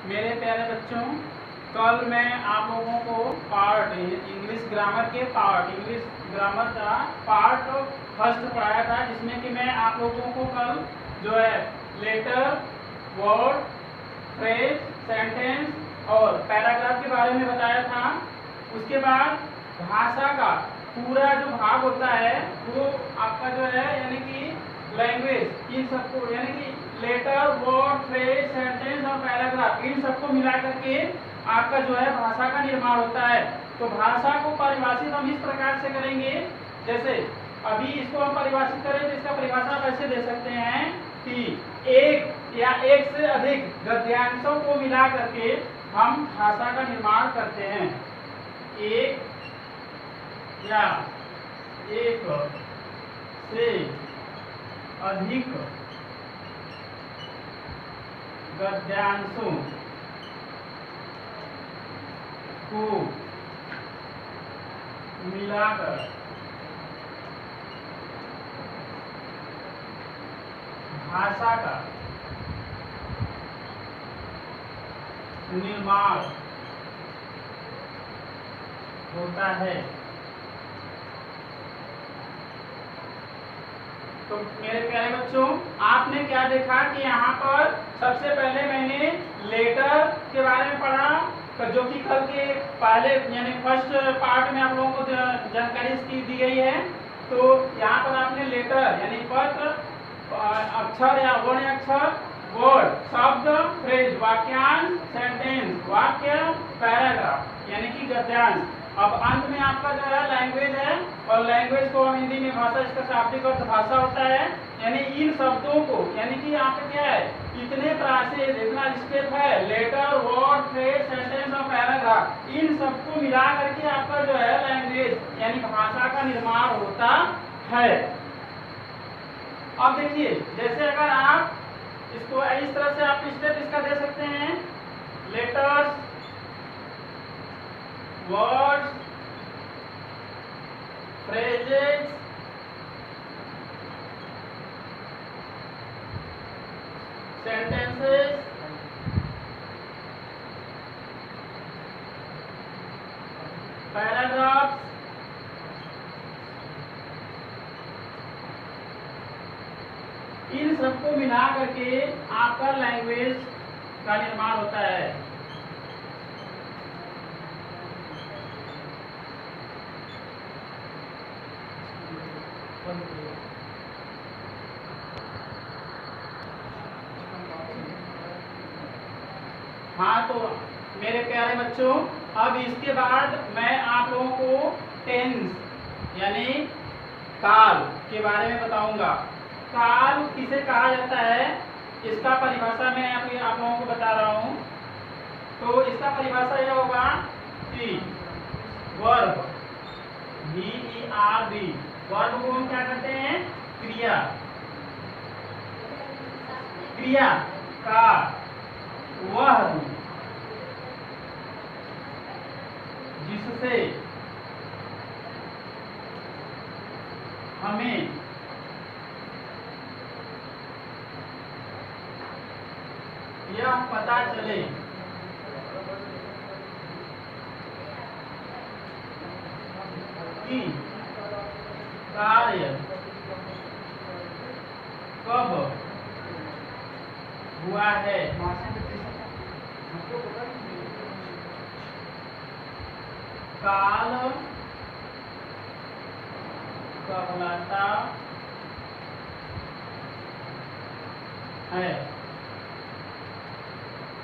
मेरे प्यारे बच्चों, कल मैं आप लोगों को इंग्लिश ग्रामर का पार्ट फर्स्ट पढ़ाया था, जिसमें कि मैं आप लोगों को कल जो है लेटर, वर्ड, फ्रेज, सेंटेंस और पैराग्राफ के बारे में बताया था। उसके बाद भाषा का पूरा जो भाग होता है वो आपका जो है यानी कि लैंग्वेज, इन सबको यानी कि लेटर, वर्ड, फ्रेज, सेंटेंस और पैराग्राफ, इन सबको मिला करके आपका जो है भाषा का निर्माण होता है। तो भाषा को परिभाषित हम इस प्रकार से करेंगे, जैसे अभी इसको हम परिभाषित करें तो इसका परिभाषा आप ऐसे दे सकते हैं कि एक या एक से अधिक गद्यांशों को मिला करके हम भाषा का निर्माण करते हैं। एक या एक से अधिक गद्यांशों को मिलाकर भाषा का निर्माण होता है। तो मेरे प्यारे बच्चों, आपने क्या देखा कि यहाँ पर सबसे पहले मैंने लेटर के बारे में पढ़ा, जो कि कल के पहले यानी फर्स्ट पार्ट में आप लोगों को जानकारी दी गई है। तो यहाँ पर आपने लेटर यानी पत्र, अक्षर या वर्ण अक्षर, वर्ड शब्द, फ्रेज वाक्यांश, सेंटेंस वाक्य, पैराग्राफ यानी कि गद्यांश। अब अंत में आपका जो है लैंग्वेज है, और लैंग्वेज को हम हिंदी में भाषा, इसका शाब्दिक अर्थ भाषा होता है। यानी इन शब्दों को यानी कि यहाँ पे क्या है, इतने प्रोसेस, इतना स्टेप है, लेटर, वर्ड, फ्रेज, सेंटेंस और पैराग्राफ, इन सबको मिला करके आपका जो है लैंग्वेज यानी भाषा का निर्माण होता है। अब देखिए, जैसे अगर आप इसको इस तरह से आप स्टेप इसका दे सकते हैं, letters, words, phrases, sentences, paragraphs, इन सबको मिला करके आपका लैंग्वेज का निर्माण होता है। हाँ, तो मेरे प्यारे बच्चों, अब इसके बाद मैं आप लोगों को टेंस यानी काल के बारे में बताऊंगा। काल किसे कहा जाता है, इसका परिभाषा मैं आप लोगों को बता रहा हूँ। तो इसका परिभाषा यह होगा कि वर्ब, VERB, वर्ब को हम क्या करते हैं, क्रिया का वह रूप जिससे हमें यह पता चले कि कार्य कब हुआ है। काल कहलाता है।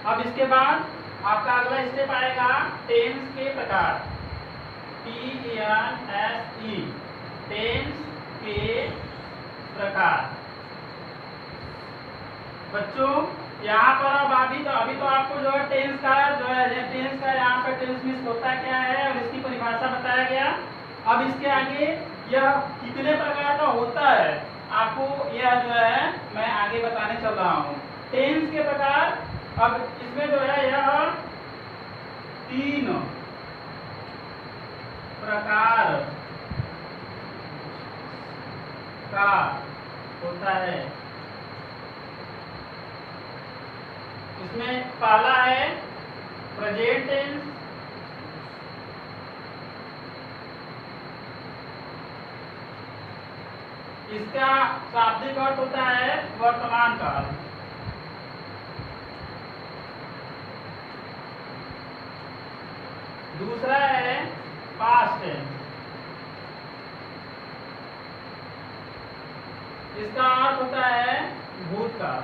अब इसके बाद आपका अगला स्टेप आएगा टेंस के प्रकार, TENSE, टेंस के प्रकार। बच्चों, यहाँ पर अब अभी तो आपको जो है टेंस का यहाँ पर टेंस मीन्स होता क्या है और इसकी परिभाषा बताया गया। अब इसके आगे यह कितने प्रकार का होता है, आपको यह जो है मैं आगे बताने चल रहा हूँ। टेंस के प्रकार, अब इसमें जो है यह 3 प्रकार का होता है। इसमें पहला है प्रेजेंट टेंस, इसका शाब्दिक अर्थ होता है वर्तमान काल। दूसरा है पास्ट टेंस, इसका अर्थ होता है भूतकाल।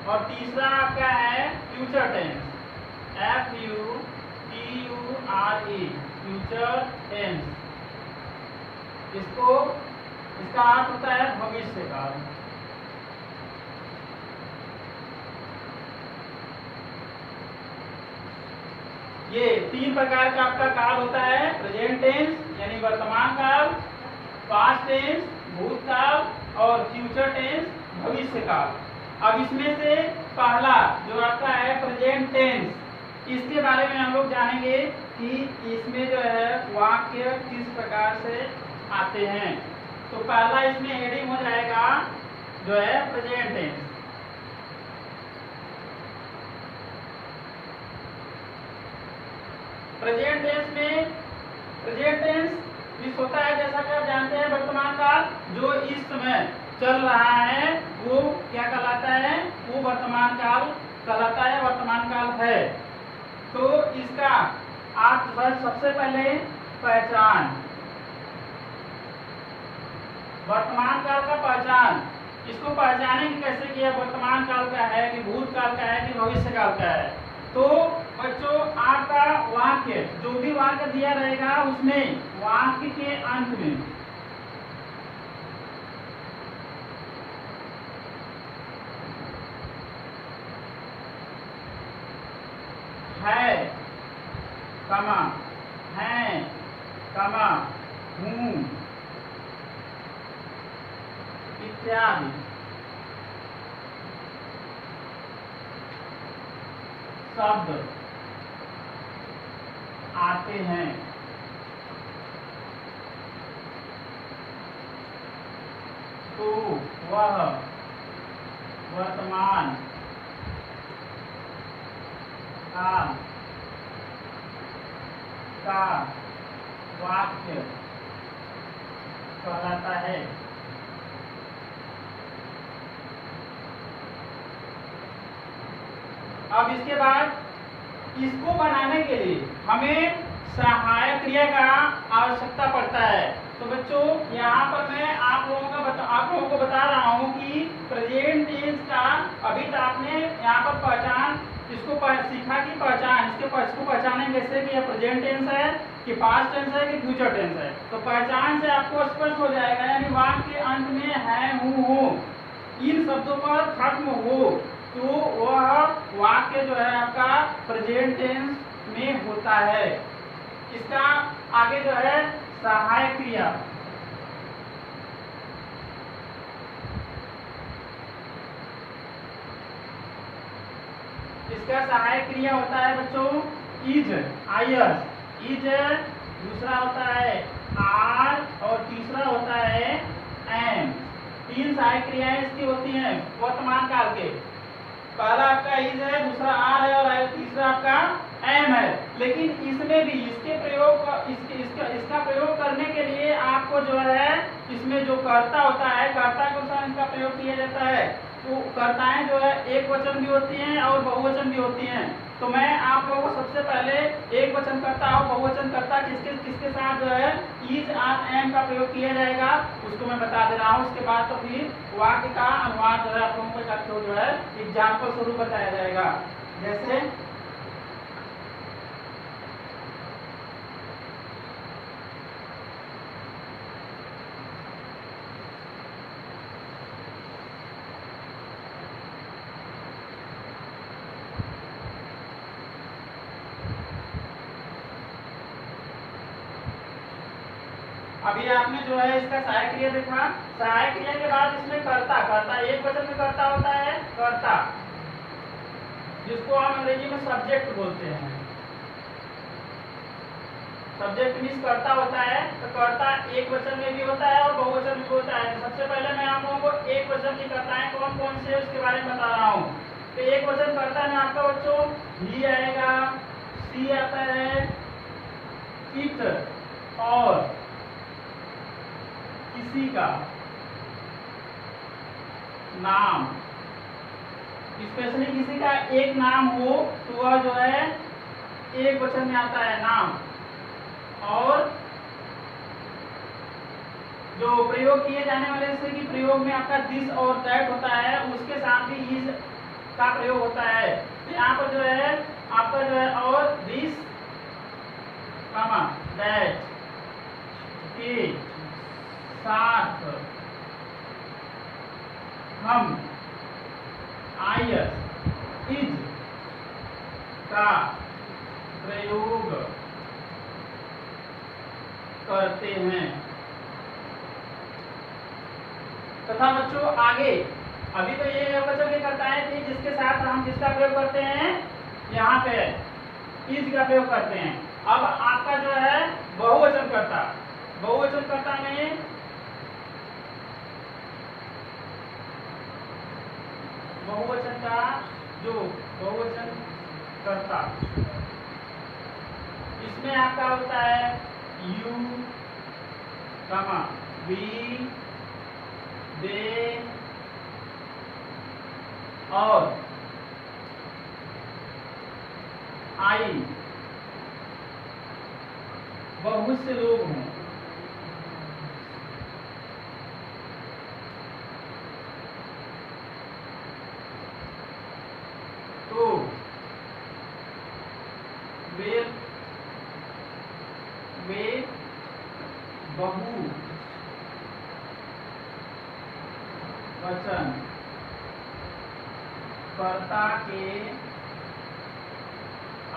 और तीसरा आपका है future tense, FUTURE, future tense. इसका अर्थ होता है भविष्य काल। ये 3 प्रकार का आपका काल होता है, प्रेजेंट टेंस यानी वर्तमान काल, पास्ट टेंस भूतकाल और फ्यूचर टेंस भविष्य काल। अब इसमें से पहला जो आपका है प्रेजेंट टेंस, इसके बारे में हम लोग जानेंगे कि इसमें जो है वाक्य किस प्रकार से आते हैं। तो पहला इसमें हेडिंग हो जाएगा जो है प्रेजेंट टेंस। प्रेजेंट टेंस इस होता है, जैसा कि आप जानते हैं, वर्तमान काल जो इस समय चल रहा है वो क्या कहलाता है, वो वर्तमान काल कहलाता है, वर्तमान काल है। तो इसका आप सबसे पहले पहचान, वर्तमान काल का पहचान, इसको पहचानेंगे कैसे कि वर्तमान काल का है कि भूतकाल का है कि भविष्य काल का है। तो बच्चों आपका वाक्य, जो भी वाक्य दिया रहेगा उसमें वाक्य के अंत में है कमा, हैं कमा, हूँ इत्यादि शब्द आते हैं। तो वह वर्तमान काल का वाक्य कहलाता है। अब इसके बाद इसको बनाने के लिए हमें सहायक क्रिया का आवश्यकता पड़ता है। तो बच्चों यहाँ पर मैं आप लोगों को बता रहा हूँ कि प्रेजेंट टेंस का अभी तो आपने यहाँ पर पहचान इसको सीखा कि पहचान इसको पहचानें कैसे कि यह प्रेजेंट टेंस है कि पास्ट टेंस है कि फ्यूचर टेंस है। तो पहचान से आपको स्पष्ट हो जाएगा, यानी वाक्य के अंत में है, हूँ, हो, इन शब्दों पर खत्म हो तो वह वाक्य जो है आपका प्रेजेंट टेंस में होता है। इसका आगे जो है सहायक क्रिया, इसका सहायक क्रिया होता है बच्चों इज, IS, इज, दूसरा होता है आर और तीसरा होता है एम। 3 सहायक क्रियाएं इसकी होती हैं वर्तमान काल के। पहला आपका इज है, दूसरा आर है और तीसरा आपका एम है। लेकिन इसमें भी इसका प्रयोग करने के लिए आपको जो है इसमें जो कर्ता होता है, कर्ता के अनुसार इसका प्रयोग किया जाता है। तो कर्ताएं जो है एक वचन भी होती हैं और बहुवचन भी होती हैं। तो मैं आप लोगों को सबसे पहले एक वचन करता और बहुवचन करता किसके साथ जो है इज, आर, एम का प्रयोग किया जाएगा उसको मैं बता दे रहा हूँ। उसके बाद तो फिर वाक्य का अनुवाद जो है आप लोगों को जो है एग्जाम्पल स्वरूप बताया जाएगा। जैसे अभी आपने जो है इसका सहायक क्रिया देखा। सहायक क्रिया के बाद इसमें कर्ता एक वचन में कर्ता होता है, कर्ता जिसको हम अंग्रेजी में सब्जेक्ट बोलते हैं। सब्जेक्ट मीन्स कर्ता होता है। तो कर्ता एक वचन में भी होता है और बहुवचन में भी होता है। सबसे पहले मैं आप लोगों को एक वचन की कर्ताएं कौन कौन से उसके बारे में बता रहा हूँ। तो एक वचन कर्ता में आपका बच्चों ही आएगा, सी आता है, इट और किसी का नाम, स्पेशली किसी का एक नाम हो तो वह जो है एक वचन में आता है नाम। और जो प्रयोग किए जाने वाले जैसे कि प्रयोग में आपका दिस और दैट होता है, उसके साथ भी इज का प्रयोग होता है। तो यहाँ पर जो है आपका जो है और दिस कमा दैट के साथ हम आईएस इज का प्रयोग करते हैं। तथा बच्चों आगे अभी तो ये बच्चों क्या करता है कि जिसके साथ हम जिसका प्रयोग करते हैं यहाँ पे इज का प्रयोग करते हैं। अब आपका जो है बहुवचन कर्ता, बहुवचन कर्ता में बहुवचन का जो बहुवचन कर्ता इसमें आपका होता है यू, वी, दे और आई, बहुत से लोग हैं। तो वे बहु वचन कर्ता के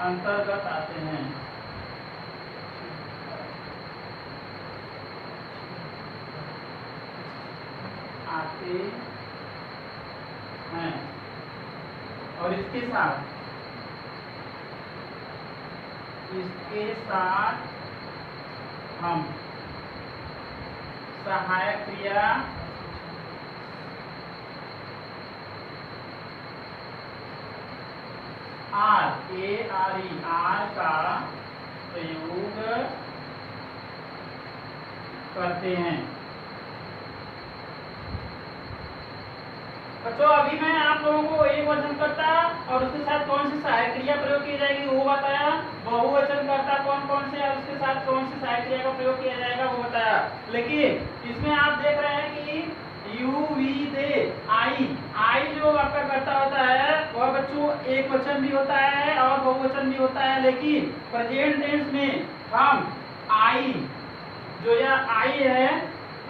अंतर्गत आते हैं। और इसके साथ हम सहायक क्रिया आर का प्रयोग करते हैं। बच्चों अभी मैं आप लोगों को एक वचन कर्ता और उसके साथ कौन सी सहायक क्रिया प्रयोग की जाएगी वो बताया, बहुवचन कर्ता कौन कौन से और उसके साथ कौन सी सहायक क्रिया का प्रयोग किया जाएगा वो बताया। लेकिन इसमें आप देख रहे हैं कि यू, वी, दे, आई जो आपका कर्ता होता है वह बच्चों एक वचन भी होता है और बहुवचन भी होता है। लेकिन प्रेजेंट टेंस में हम आई जो यह आई है,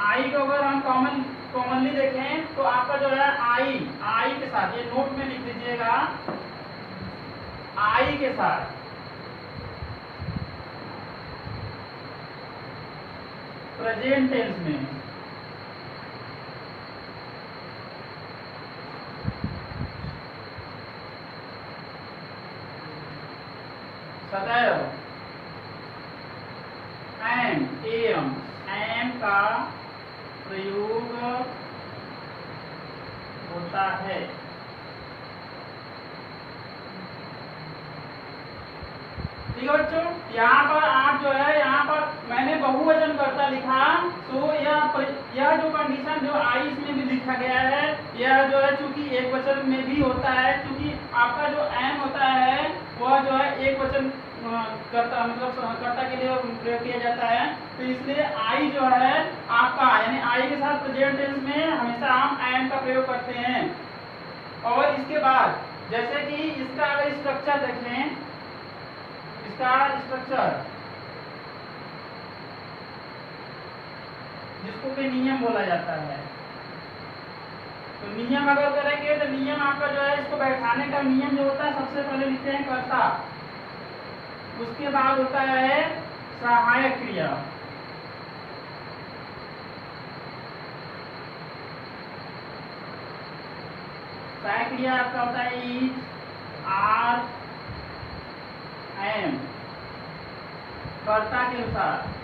आई को अगर हम कॉमनली देखें तो आपका जो है आई के साथ, ये नोट में लिख दीजिएगा, आई के साथ प्रेजेंट टेंस में सदैव एम का प्रयोग होता है। ठीक है बच्चों, यहाँ पर आप जो है यहाँ पर मैंने बहुवचन कर्ता लिखा, तो यह जो कंडीशन जो आई इसमें भी लिखा गया है, यह जो है चूंकि एक वचन में भी होता है, क्योंकि आपका जो एम होता है वह जो है एक वचन कर्ता मतलब कर्ता के लिए प्रयोग किया जाता है। तो इसलिए आई जो है आपका यानी आई के साथ प्रेजेंट टेंस में हमेशा हम एम का प्रयोग करते हैं। और इसके बाद जैसे कि इसका अगर स्ट्रक्चर देखें, इसका स्ट्रक्चर जिसको कि नियम बोला जाता है, तो नियम अगर करेंगे तो नियम आपका जो है इसको बैठाने का नियम जो होता है सबसे पहले लिखते हैं कर्ता, उसके बाद होता है सहायक क्रिया, सहायक क्रिया आपका होता है इज, आर, एम कर्ता के अनुसार।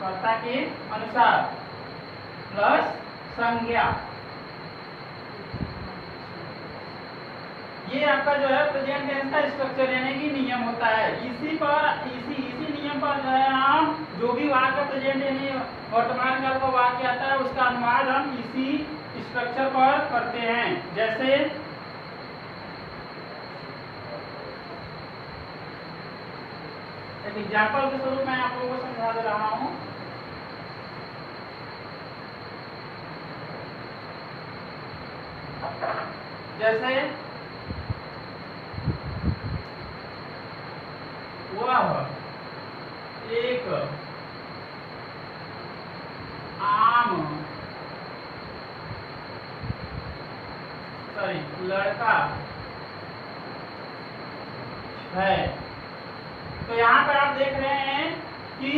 कर्ता के अनुसार प्लस संज्ञा। ये आपका जो है प्रेजेंट टेंस का स्ट्रक्चर यानी कि नियम होता है। इसी नियम पर जो है हम जो भी वाक्य प्रेजेंट यानी वर्तमान काल का वाक्य आता है उसका अनुवाद हम इसी स्ट्रक्चर पर करते हैं। जैसे एक एग्जांपल के स्वरूप मैं आप लोगों को समझा दे रहा हूं। जैसे वह एक लड़का है। तो यहाँ पर आप देख रहे हैं कि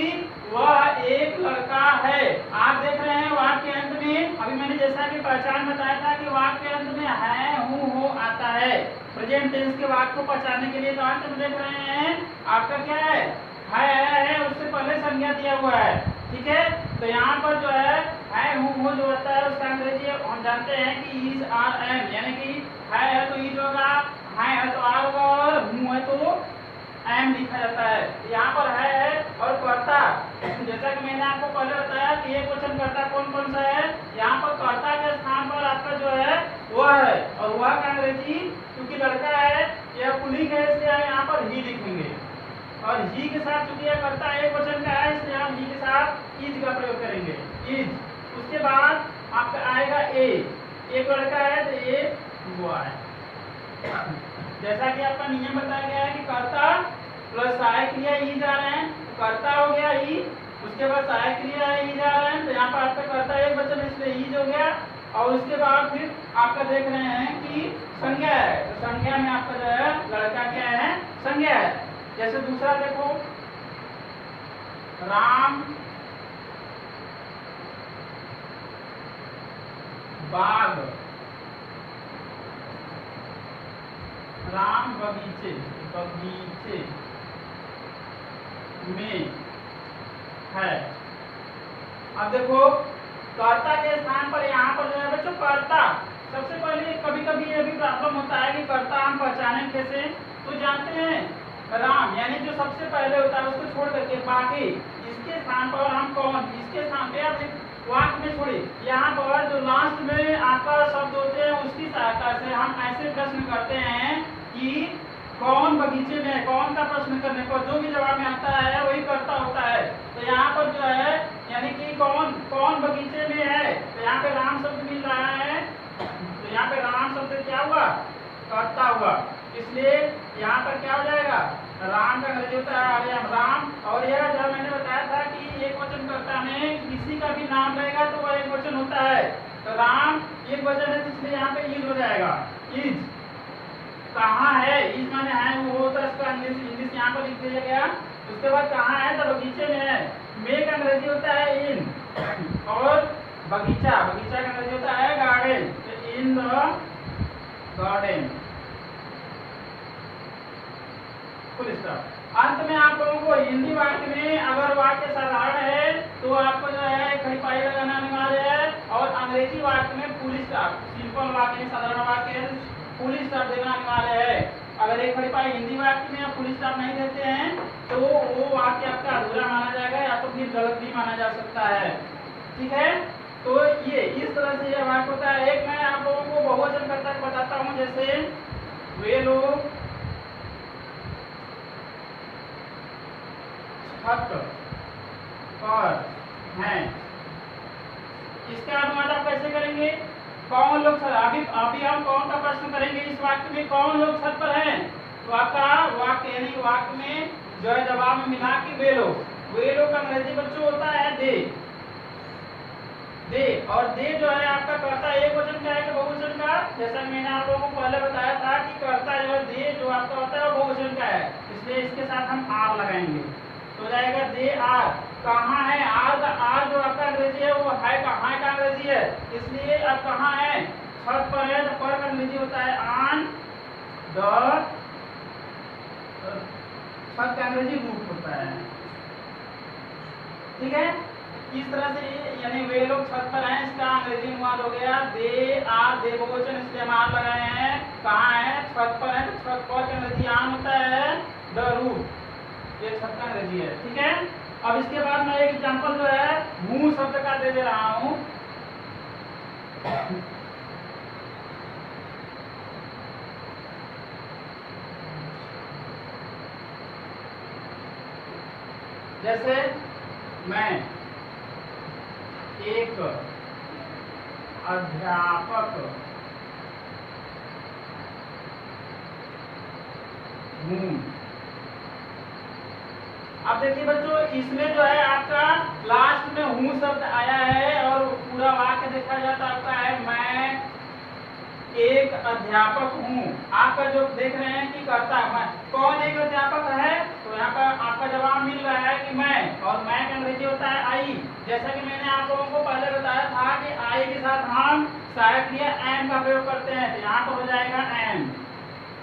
वह एक लड़का है। आप देख रहे हैं वाक्य अंत में, अभी मैंने जैसा कि पहचान बताया था कि वाक्य अंत में है, हूँ, हो आता है। प्रेजेंट टेंस के वाक्य को पहचानने के लिए तो अंत में देख रहे हैं आपका क्या है, उससे पहले संज्ञा दिया हुआ है। ठीक है, तो यहाँ पर जो है हूँ, हो जो होता है उसका अंग्रेजी हम जानते हैं कि इज, आर, एम, यानी कि है तो इज होगा, है तो आर होगा और हूँ है तो एम लिखा जाता है। यहाँ पर है और कर्ता, जैसा कि मैंने आपको पहले बताया कि एक वचन कर्ता कौन कौन सा है। यहाँ पर कर्ता के स्थान पर आपका जो है वह है, और वह का अंग्रेजी क्योंकि लड़का है यह पुल्लिंग है इसलिए हम यहाँ पर ही लिखेंगे, और ही के साथ चूंकि यह कर्ता एक वचन का है इसलिए हम ही के साथ इज का प्रयोग करेंगे, इज। उसके बाद आपका आएगा एक लड़का है तो ए हुआ है। जैसा कि आपका नियम बताया गया है कि कर्ता प्लस सहायक क्रिया ई जा रहे हैं, तो कर्ता हो गया ई, उसके बाद सहायक क्रिया ई जा रहे हैं, तो यहाँ पर आपका कर्ता एक वचन इसलिए ईज हो गया, और उसके बाद फिर आपका देख रहे हैं कि संज्ञा है, तो संज्ञा में आपका जो है लड़का क्या है, संज्ञा है। जैसे दूसरा देखो, राम बाग, राम बगीचे में है। अब देखो कर्ता के स्थान पर यहाँ पर जो है बच्चों कर्ता, सबसे पहले कभी कभी ये भी प्रॉब्लम होता है कि कर्ता हम पहचाने कैसे, तो जानते हैं राम यानी जो सबसे पहले होता है उसको छोड़ करके बाकी इसके स्थान पर हम कौन, इसके स्थान पे आप वाक्य में छोड़िए, यहाँ पर जो लास्ट में आपका शब्द होते हैं उसकी सहायता से हम ऐसे प्रश्न करते हैं कि कौन बगीचे में है। कौन का प्रश्न करने पर जो भी जवाब में आता है वही कर्ता होता है। तो यहाँ पर जो है यानी कि कौन बगीचे में है, तो यहाँ पे राम शब्द मिल रहा है, तो यहाँ पे राम शब्द क्या हुआ, कर्ता हुआ, इसलिए यहाँ पर क्या हो जाएगा, राम का अंग्रेजी होता है राम। और यह जब मैंने बताया था कि एक वचन कर्ता में किसी का भी नाम रहेगा तो वह एक वचन होता है, तो राम एक वचन है इसलिए यहाँ पे इज हो जाएगा, इज। कहाँ है, इज माने है वो होता है, इसका इंग्लिश यहाँ पर लिख दिया गया। उसके बाद कहाँ है, तो बगीचे में है, में का अंग्रेजी होता है इन, और बगीचा का अंग्रेजी होता है गार्डन, तो in the garden, full stop. अंत में आप लोगों को हिंदी वाक्य में अगर वाक्य साधारण है तो आपको जो है खड़ी पाई लगाना अनिवार्य है, और अंग्रेजी वाक्य में फुल स्टॉप, सिंपल वाक्य साधारण वाक्य है फुल स्टॉप देना अनिवार्य है। अगर एक खड़ी पाई हिंदी वाक्य में आप फुल स्टॉप नहीं देते हैं तो वो वाक्य आपका अधूरा माना जाएगा या तो फिर गलत भी माना जा सकता है। ठीक है, तो ये इस तरह से यह वाक्य होता है। एक मैं आप लोगों को बहुवचन कर्ता बताता हूँ, जैसे वे लोग छत पर हैं, इसका अनुवाद आप कैसे करेंगे, कौन लोग अभी हम कौन का प्रश्न करेंगे इस वाक्य में, कौन लोग छत पर हैं, तो आपका वाक्य यानी वाक्य में जो है जवाब में मिला कि वे लोग का अंग्रेजी बच्चों होता है दे, और दे जो है आपका कर्ता एक वचन का है कि बहुवचन का, जैसा मैंने आप लोगों को पहले बताया था कि कर्ता जो है दे जो आपका होता है वो बहुवचन का है, इसलिए इसके साथ हम आर लगाएंगे, तो हो जाएगा दे आर। कहाँ है, आर जो आपका अंग्रेजी है वो है कहाँ का अंग्रेजी है, इसलिए अब कहाँ है, छत पर है, तो पर का अंग्रेजी होता है ऑन द, छत का अंग्रेजी रूफ होता है। ठीक है, इस तरह से यानी वे लोग छत पर हैं, इसका अंग्रेजी अनुवाद हो गया दे आर, दे बहुवचन इसलिए हम आर लगाए हैं। कहाँ है? छत पर है, तो छत पर का अंग्रेजी आन होता है द रूफ। ये छत का अंग्रेजी है, ठीक है। अब इसके बाद मैं एक एग्जांपल जो है मुंह शब्द का दे रहा हूँ। जैसे मैं एक अध्यापक हूँ। अब देखिए बच्चों, इसमें जो है आपका लास्ट में हूँ शब्द आया है और पूरा वाक्य देखा जाए तो आपका है मैं एक अध्यापक हूँ। आपका जो देख रहे हैं कि करता मैं कौन एक अध्यापक है, तो यहाँ पर आपका जवाब मिल रहा है कि मैं, और मैं का अंग्रेजी होता है आई। जैसा कि मैंने आप लोगों को पहले बताया था कि आई के साथ हम सहायक क्रिया एम का प्रयोग करते हैं, तो यहाँ पर हो जाएगा एम,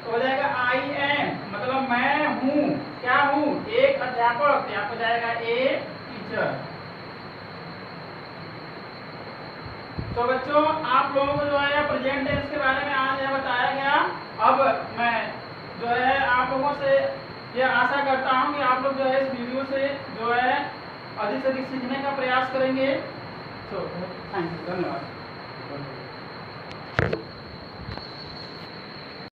तो हो जाएगा आई एम, मतलब मैं हूँ, क्या हूँ? एक अध्यापक। यहाँ पर जाएगा ए टीचर। तो बच्चों आप लोगों को जो है प्रेजेंट टेंस के बारे में आज यह बताया गया। अब मैं जो है आप लोगों से ये आशा करता हूँ कि आप लोग जो है इस वीडियो से जो है अधिक से अधिक सीखने का प्रयास करेंगे। तो थैंक यू, धन्यवाद।